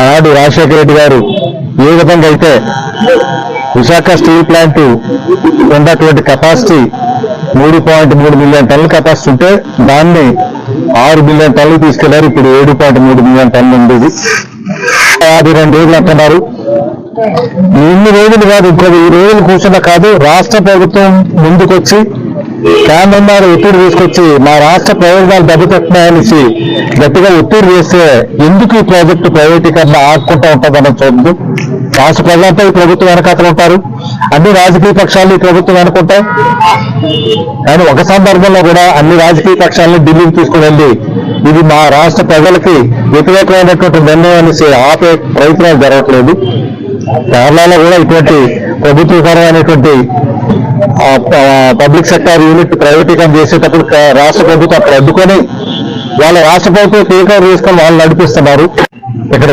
ఆనాడు రాజశేఖర రెడ్డి గారు ఏ విధంగా అయితే విశాఖ స్టీల్ ప్లాంట్ ఉన్నటువంటి కెపాసిటీ 3.3 మిలియన్ టన్నుల కెపాసిటీ ఉంటే దాన్ని 6 మిలియన్ టన్నులు తీసుకెళ్లారు. ఇప్పుడు 7.3 మిలియన్ టన్నులు ఉండేది. 52 రోజులు అంటున్నారు. ఇన్ని రోజులు కాదు, ఇంకో 1000 రోజులు కూర్చున్నా కాదు, రాష్ట్ర ప్రభుత్వం ముందుకొచ్చి కేంద్రం ద్వారా ఒత్తిడి తీసుకొచ్చి మా రాష్ట్ర ప్రయోజనాలు దెబ్బతిస్తున్నాయనేసి గట్టిగా ఒత్తిడి చేస్తే ఎందుకు ఈ ప్రాజెక్టు ప్రైవేటీకరణ ఆడుకుంటూ ఉంటుందని చూద్దాం. రాష్ట్ర ప్రజలంతా ఈ ప్రభుత్వం వెనకాతలు ఉంటారు, అన్ని రాజకీయ పక్షాలు ఈ ప్రభుత్వం వెనుకుంటాయి. కానీ ఒక సందర్భంలో కూడా అన్ని రాజకీయ పక్షాలను ఢిల్లీకి తీసుకుని వెళ్ళి ఇది మా రాష్ట్ర ప్రజలకి వ్యతిరేకమైనటువంటి నిర్ణయం అనేసి ఆపే ప్రయత్నాలు జరగట్లేదు. కేరళలో కూడా ఇటువంటి ప్రభుత్వపరమైనటువంటి పబ్లిక్ సెక్టార్ యూనిట్ ప్రైవేటీకరణ చేసేటప్పుడు రాష్ట్ర ప్రభుత్వం అక్కడ అడ్డుకొని వాళ్ళ రాష్ట్ర ప్రభుత్వం టేక్ ఓవర్ చేసుకొని వాళ్ళు నడిపిస్తున్నారు. ఇక్కడ